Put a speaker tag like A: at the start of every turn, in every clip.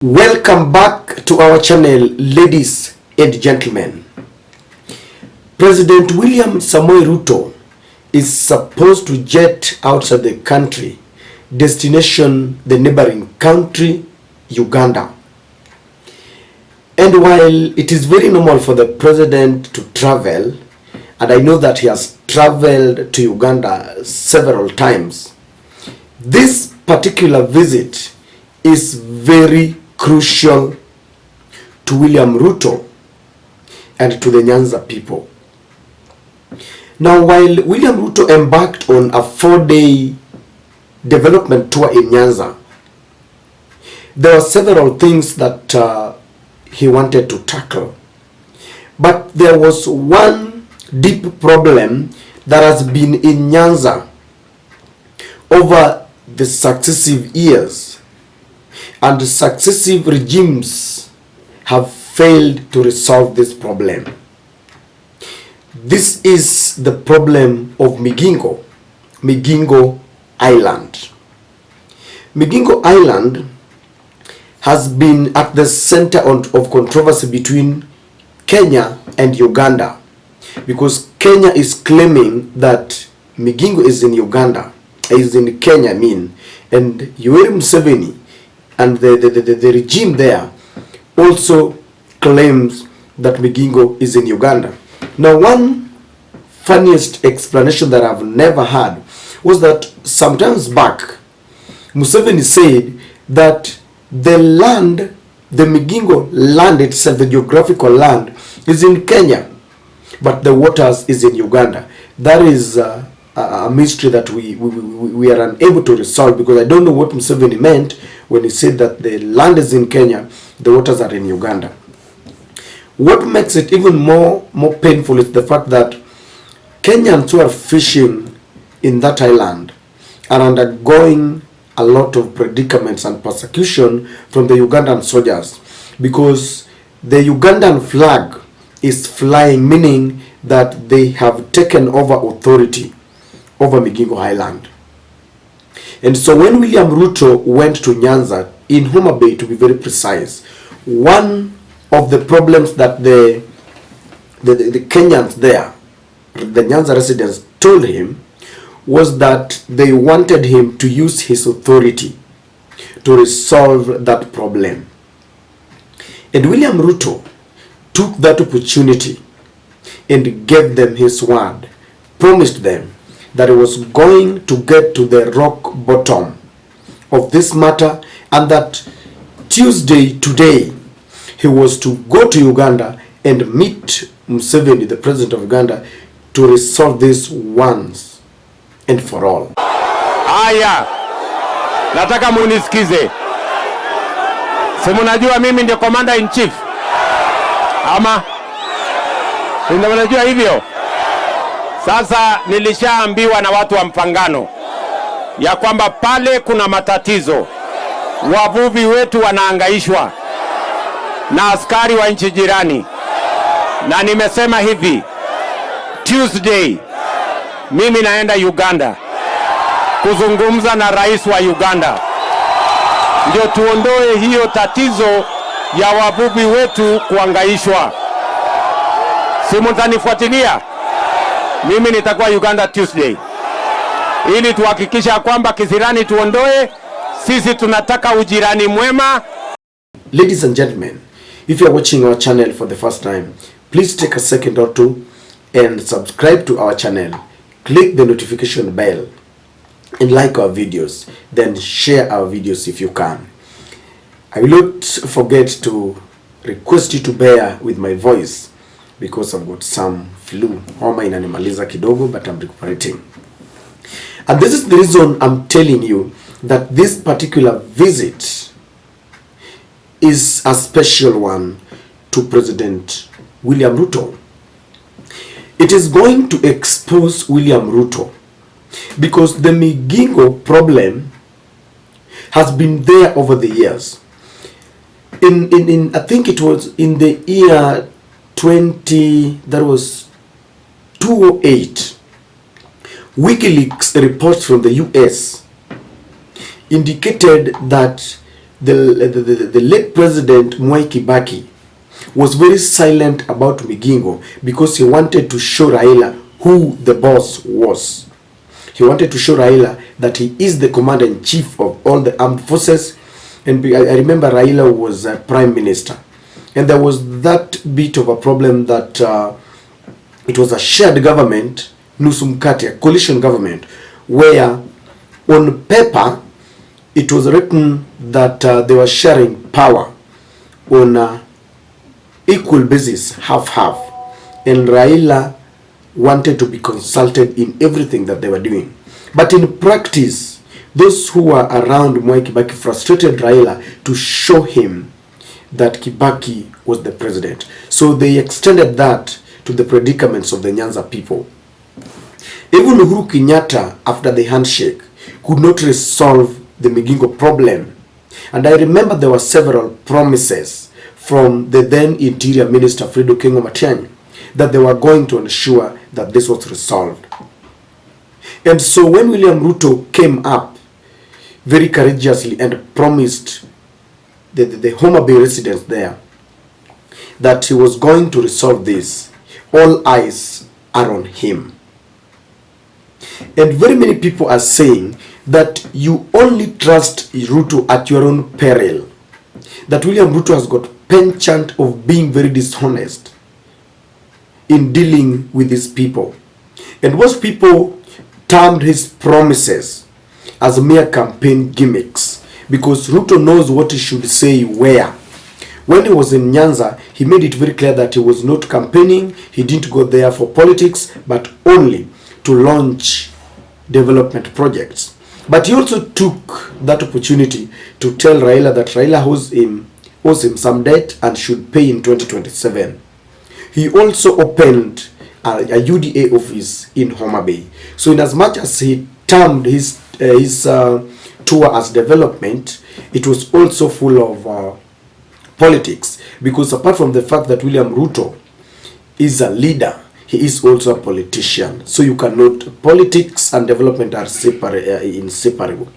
A: Welcome back to our channel, ladies and gentlemen. President William Samoei Ruto is supposed to jet outside the country, destination the neighboring country, Uganda. And while it is very normal for the president to travel, and I know that he has traveled to Uganda several times, this particular visit is very crucial to William Ruto and to the Nyanza people. Now, while William Ruto embarked on a 4-day development tour in Nyanza, there were several things that he wanted to tackle. But there was one deep problem that has been in Nyanza over the successive years, and successive regimes have failed to resolve this problem. This is the problem of Migingo Island. Migingo Island has been at the center of controversy between Kenya and Uganda, because Kenya is claiming that Migingo is in Uganda, is in Kenya, and Museveni and the regime there also claims that Migingo is in Uganda. Now, one funniest explanation that I've never had was that sometimes back, Museveni said that the land, the Migingo land itself, the geographical land, is in Kenya, but the waters is in Uganda. That is a mystery that we are unable to resolve, because I don't know what Museveni meant when he said that the land is in Kenya, the waters are in Uganda. What makes it even more painful is the fact that Kenyans who are fishing in that island are undergoing a lot of predicaments and persecution from the Ugandan soldiers, because the Ugandan flag is flying, meaning that they have taken over authority over Migingo Island. And so when William Ruto went to Nyanza, in Homa Bay to be very precise, one of the problems that the Kenyans there, the Nyanza residents, told him was that they wanted him to use his authority to resolve that problem. And William Ruto took that opportunity and gave them his word, promised them that he was going to get to the rock bottom of this matter, and that Tuesday, today, he was to go to Uganda and meet Museveni, the president of Uganda, to resolve this once and for all.
B: Aya, nataka munisikize. Si mnajua mimi ndio commander in chief? Ama ndio mnajua hivyo? Sasa nilishaambiwa na watu wa Mpangano ya kwamba pale kuna matatizo, wavuvi wetu wanaangaishwa na askari wa nchi jirani, na nimesema hivi, Tuesday mimi naenda Uganda kuzungumza na rais wa Uganda, ndio tuondoe hiyo tatizo ya wavuvi wetu kuangaishwa. Si mtanifuatilia? Mimi nitakuwa Uganda Tuesday, ili tuhakikisha kwamba kisirani tuondoe. Sisi tunataka ujirani mwema.
A: Ladies and gentlemen, if you are watching our channel for the first time, please take a second or two and subscribe to our channel. Click the notification bell and like our videos. Then share our videos if you can. I will not forget to request you to bear with my voice, because I've got some flu. Homa inanimaliza kidogo, but I'm recuperating. And this is the reason I'm telling you that this particular visit is a special one to President William Ruto. It is going to expose William Ruto, because the Migingo problem has been there over the years. In I think it was in the year 2008, WikiLeaks reports from the US indicated that the late president Mwai Kibaki was very silent about Migingo because he wanted to show Raila who the boss was. He wanted to show Raila that he is the commander-in-chief of all the armed forces. And I remember Raila was prime minister. And there was that bit of a problem that it was a shared government, nusu mkate, a coalition government, where on paper it was written that they were sharing power on a equal basis, half-half. And Raila wanted to be consulted in everything that they were doing. But in practice, those who were around Mwai Kibaki frustrated Raila to show him that Kibaki was the president. So they extended that to the predicaments of the Nyanza people. Even Uhuru Kenyatta, after the handshake, could not resolve the Migingo problem. And I remember there were several promises from the then Interior Minister Fredo Kengo Matiang'i that they were going to ensure that this was resolved. And so when William Ruto came up very courageously and promised the Homa Bay residents there that he was going to resolve this, all eyes are on him. And very many people are saying that you only trust Ruto at your own peril. That William Ruto has got penchant of being very dishonest in dealing with his people. And most people termed his promises as mere campaign gimmicks because Ruto knows what he should say where. When he was in Nyanza, he made it very clear that he was not campaigning, he didn't go there for politics, but only to launch development projects. But he also took that opportunity to tell Raila that Raila owes him some debt and should pay in 2027. He also opened a UDA office in Homa Bay. So in as much as he termed his tour as development, it was also full of politics, because apart from the fact that William Ruto is a leader, he is also a politician. So you cannot, politics and development are inseparable.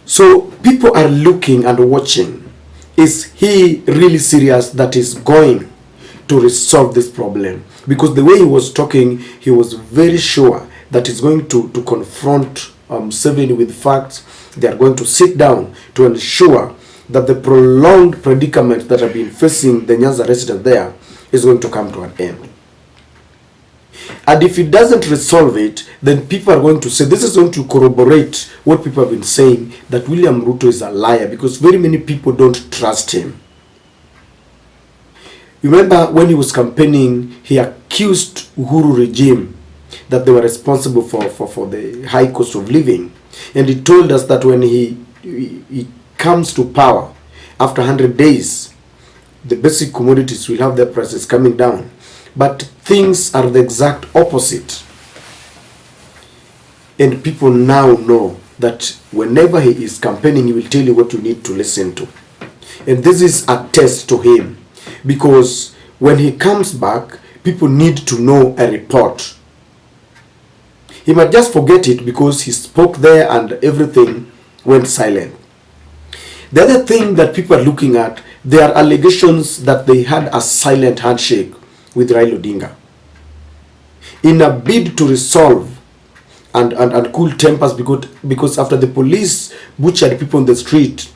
A: So people are looking and watching. Is he really serious that is going to resolve this problem? Because the way he was talking, he was very sure that he's going to confront Museveni with facts. They are going to sit down to ensure that the prolonged predicament that have been facing the Nyanza resident there is going to come to an end. And if it doesn't resolve it, then people are going to say, this is going to corroborate what people have been saying, that William Ruto is a liar, because very many people don't trust him. Remember when he was campaigning, he accused Uhuru regime that they were responsible for the high cost of living. And he told us that when he comes to power, after 100 days, the basic commodities will have their prices coming down. But things are the exact opposite. And people now know that whenever he is campaigning, he will tell you what you need to listen to. And this is a test to him, because when he comes back, people need to know a report. He might just forget it because he spoke there and everything went silent. The other thing that people are looking at, there are allegations that they had a silent handshake with Raila Odinga in a bid to resolve and cool tempers, because after the police butchered people on the street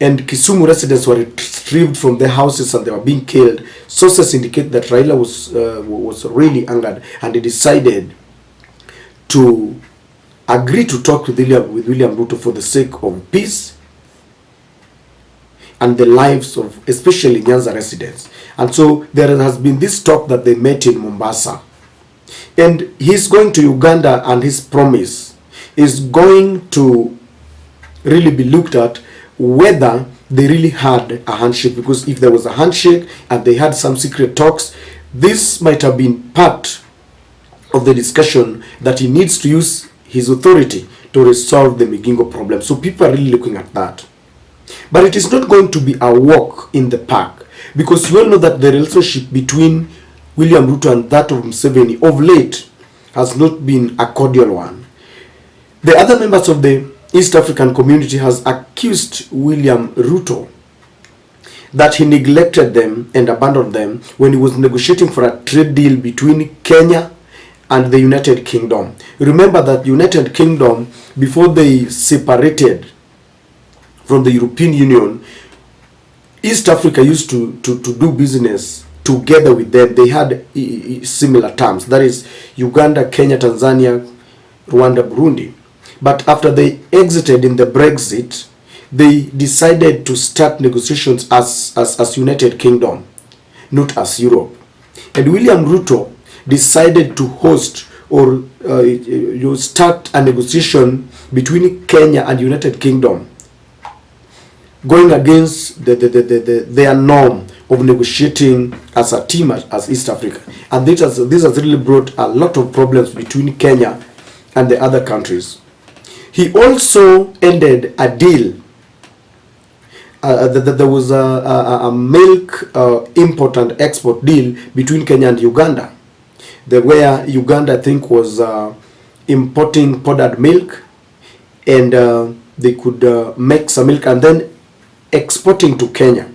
A: and Kisumu residents were retrieved from their houses and they were being killed, sources indicate that Raila was really angered, and he decided to agree to talk with William Ruto for the sake of peace and the lives of especially Nyanza residents. And so there has been this talk that they met in Mombasa. And he's going to Uganda, and his promise is going to really be looked at whether they really had a handshake. Because if there was a handshake and they had some secret talks, this might have been part of the discussion that he needs to use his authority to resolve the Migingo problem. So people are really looking at that. But it is not going to be a walk in the park, because you all know that the relationship between William Ruto and that of Museveni of late has not been a cordial one. The other members of the East African community has accused William Ruto that he neglected them and abandoned them when he was negotiating for a trade deal between Kenya and the United Kingdom. Remember that United Kingdom, before they separated from the European Union, East Africa used to do business together with them. They had similar terms. That is Uganda, Kenya, Tanzania, Rwanda, Burundi. But after they exited in the Brexit, they decided to start negotiations as United Kingdom, not as Europe. And William Ruto decided to host or start a negotiation between Kenya and United Kingdom, going against their norm of negotiating as a team as East Africa. And this has really brought a lot of problems between Kenya and the other countries. He also ended a deal. There was a milk import and export deal between Kenya and Uganda, where Uganda, I think, was importing powdered milk, and they could make some milk and then exporting to Kenya.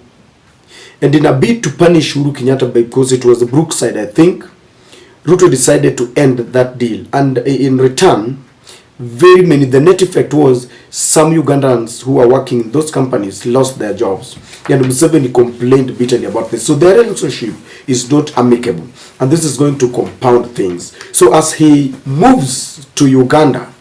A: And in a bid to punish Uhuru Kenyatta, because it was Brookside, I think, Ruto decided to end that deal. And in return, the net effect was some Ugandans who are working in those companies lost their jobs. And Museveni complained bitterly about this. So their relationship is not amicable. And this is going to compound things. So as he moves to Uganda,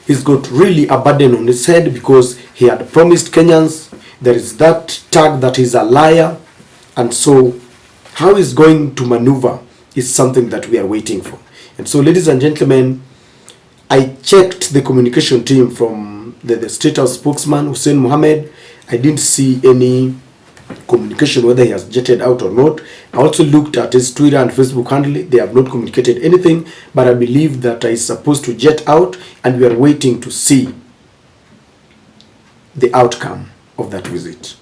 A: he's got really a burden on his head, because he had promised Kenyans. There is that tag that he's a liar. And so how he's going to maneuver is something that we are waiting for. And so, ladies and gentlemen, I checked the communication team from the State House spokesman, Hussein Mohammed. I didn't see any communication whether he has jetted out or not. I also looked at his Twitter and Facebook handle. They have not communicated anything, but I believe that he's supposed to jet out, and we are waiting to see the outcome of that visit.